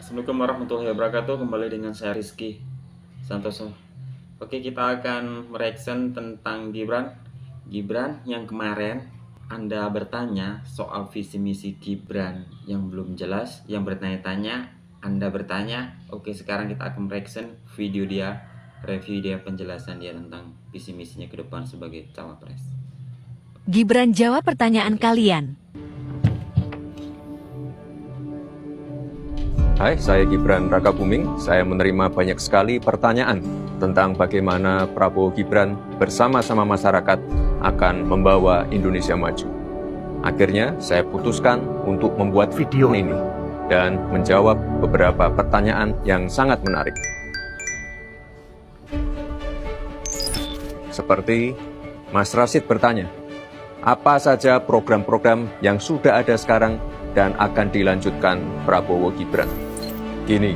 Assalamualaikum warahmatullahi wabarakatuh. Kembali dengan saya Rizky Santoso. Oke, kita akan mereaction tentang Gibran yang kemarin Anda bertanya soal visi misi Gibran yang belum jelas, yang bertanya-tanya, Anda bertanya. Oke, sekarang kita akan mereaction video dia, review dia, penjelasan dia tentang visi misinya ke depan sebagai cawapres. Gibran jawab pertanyaan kalian. Hai, saya Gibran Rakabuming. Saya menerima banyak sekali pertanyaan tentang bagaimana Prabowo Gibran bersama-sama masyarakat akan membawa Indonesia maju. Akhirnya, saya putuskan untuk membuat video ini dan menjawab beberapa pertanyaan yang sangat menarik. Seperti Mas Rashid bertanya, apa saja program-program yang sudah ada sekarang dan akan dilanjutkan Prabowo Gibran? Gini,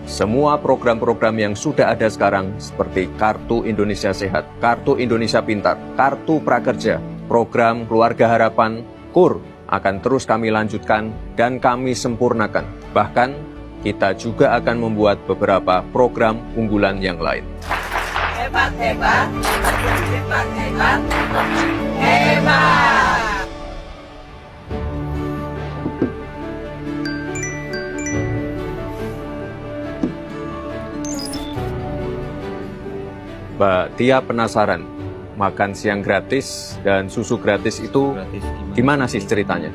semua program-program yang sudah ada sekarang seperti Kartu Indonesia Sehat, Kartu Indonesia Pintar, Kartu Prakerja, Program Keluarga Harapan, KUR akan terus kami lanjutkan dan kami sempurnakan. Bahkan, kita juga akan membuat beberapa program unggulan yang lain. Hebat, hebat, hebat, hebat, hebat. Mbak Tia penasaran, makan siang gratis dan susu gratis itu gimana sih ceritanya?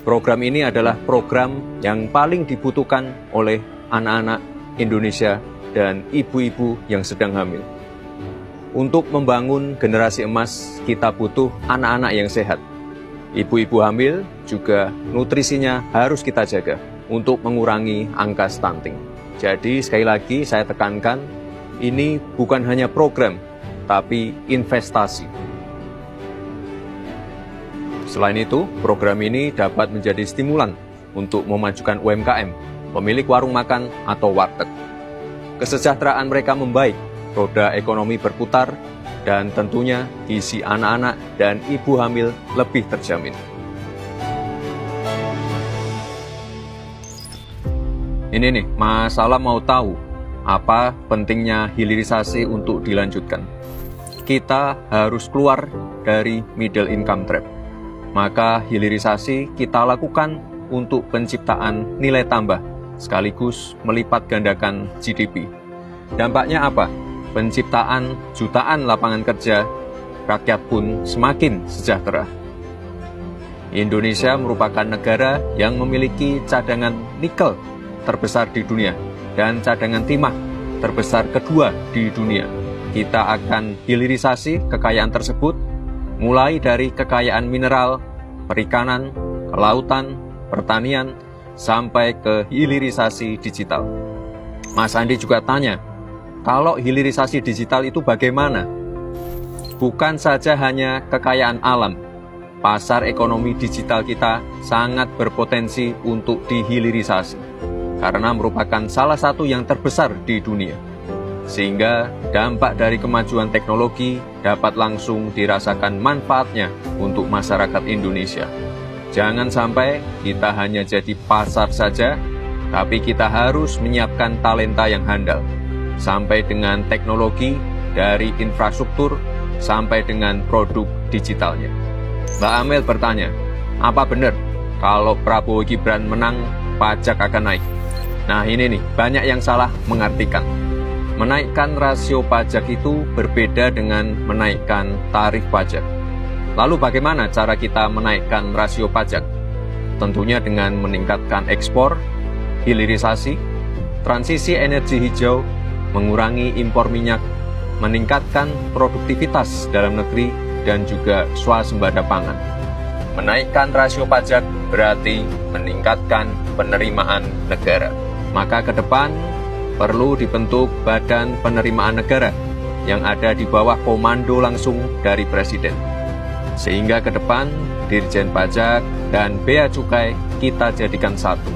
Program ini adalah program yang paling dibutuhkan oleh anak-anak Indonesia dan ibu-ibu yang sedang hamil. Untuk membangun generasi emas, kita butuh anak-anak yang sehat. Ibu-ibu hamil juga nutrisinya harus kita jaga untuk mengurangi angka stunting. Jadi sekali lagi saya tekankan, ini bukan hanya program, tapi investasi. Selain itu, program ini dapat menjadi stimulan untuk memajukan UMKM, pemilik warung makan atau warteg. Kesejahteraan mereka membaik, roda ekonomi berputar, dan tentunya gizi anak-anak dan ibu hamil lebih terjamin. Ini nih, Mas Salam mau tahu apa pentingnya hilirisasi untuk dilanjutkan. Kita harus keluar dari middle income trap. Maka hilirisasi kita lakukan untuk penciptaan nilai tambah, sekaligus melipat gandakan GDP. Dampaknya apa? Penciptaan jutaan lapangan kerja, rakyat pun semakin sejahtera. Indonesia merupakan negara yang memiliki cadangan nikel terbesar di dunia dan cadangan timah terbesar kedua di dunia. Kita akan hilirisasi kekayaan tersebut, mulai dari kekayaan mineral, perikanan, kelautan, pertanian, sampai ke hilirisasi digital. Mas Andi juga tanya, kalau hilirisasi digital itu bagaimana? Bukan saja hanya kekayaan alam, pasar ekonomi digital kita sangat berpotensi untuk dihilirisasi, karena merupakan salah satu yang terbesar di dunia. Sehingga dampak dari kemajuan teknologi dapat langsung dirasakan manfaatnya untuk masyarakat Indonesia. Jangan sampai kita hanya jadi pasar saja, tapi kita harus menyiapkan talenta yang handal, sampai dengan teknologi, dari infrastruktur, sampai dengan produk digitalnya. Mbak Amel bertanya, apa benar kalau Prabowo Gibran menang, pajak akan naik? Nah ini nih, banyak yang salah mengartikan. Menaikkan rasio pajak itu berbeda dengan menaikkan tarif pajak. Lalu bagaimana cara kita menaikkan rasio pajak? Tentunya dengan meningkatkan ekspor, hilirisasi, transisi energi hijau, mengurangi impor minyak, meningkatkan produktivitas dalam negeri, dan juga swasembada pangan. Menaikkan rasio pajak berarti meningkatkan penerimaan negara. Maka ke depan perlu dibentuk Badan Penerimaan Negara yang ada di bawah komando langsung dari Presiden. Sehingga ke depan Dirjen Pajak dan Bea Cukai kita jadikan satu.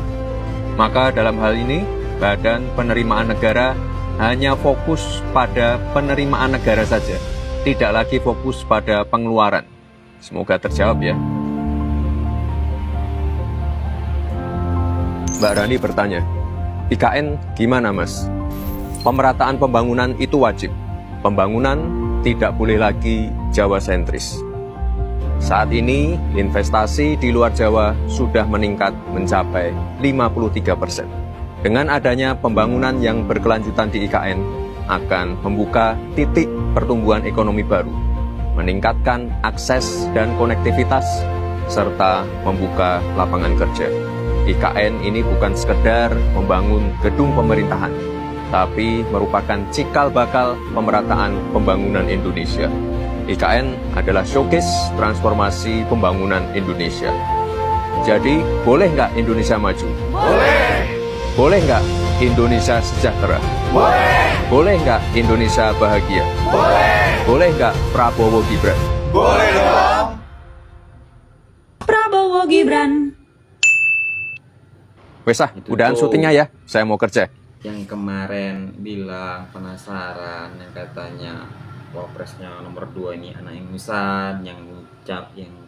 Maka dalam hal ini Badan Penerimaan Negara hanya fokus pada penerimaan negara saja, tidak lagi fokus pada pengeluaran. Semoga terjawab ya. Mbak Rani bertanya, IKN gimana mas? Pemerataan pembangunan itu wajib. Pembangunan tidak boleh lagi Jawa sentris. Saat ini investasi di luar Jawa sudah meningkat mencapai 53%. Dengan adanya pembangunan yang berkelanjutan di IKN akan membuka titik pertumbuhan ekonomi baru, meningkatkan akses dan konektivitas, serta membuka lapangan kerja. IKN ini bukan sekedar membangun gedung pemerintahan, tapi merupakan cikal bakal pemerataan pembangunan Indonesia. IKN adalah showcase transformasi pembangunan Indonesia. Jadi, boleh nggak Indonesia maju? Boleh. Boleh nggak Indonesia sejahtera? Boleh. Boleh nggak Indonesia bahagia? Boleh. Boleh nggak Prabowo Gibran? Boleh dong. Prabowo Gibran. Wes ah, Itu udahan tuh. syutingnya ya, saya mau kerja. Yang kemarin bilang penasaran, yang katanya wapresnya nomor 2 ini anak ingusan, yang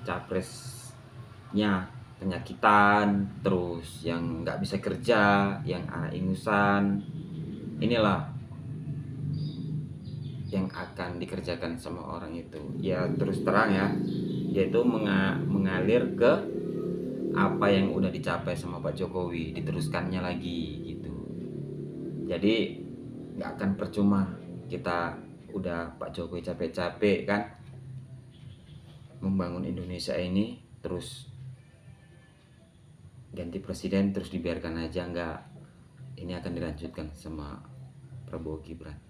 capresnya penyakitan, terus yang nggak bisa kerja, yang anak ingusan. Inilah yang akan dikerjakan sama orang itu. Ya terus terang ya, yaitu mengalir ke apa yang udah dicapai sama Pak Jokowi, diteruskannya lagi gitu. Jadi nggak akan percuma kita udah Pak Jokowi capek-capek kan membangun Indonesia ini, terus ganti presiden terus dibiarkan aja, nggak. Ini akan dilanjutkan sama Prabowo Gibran.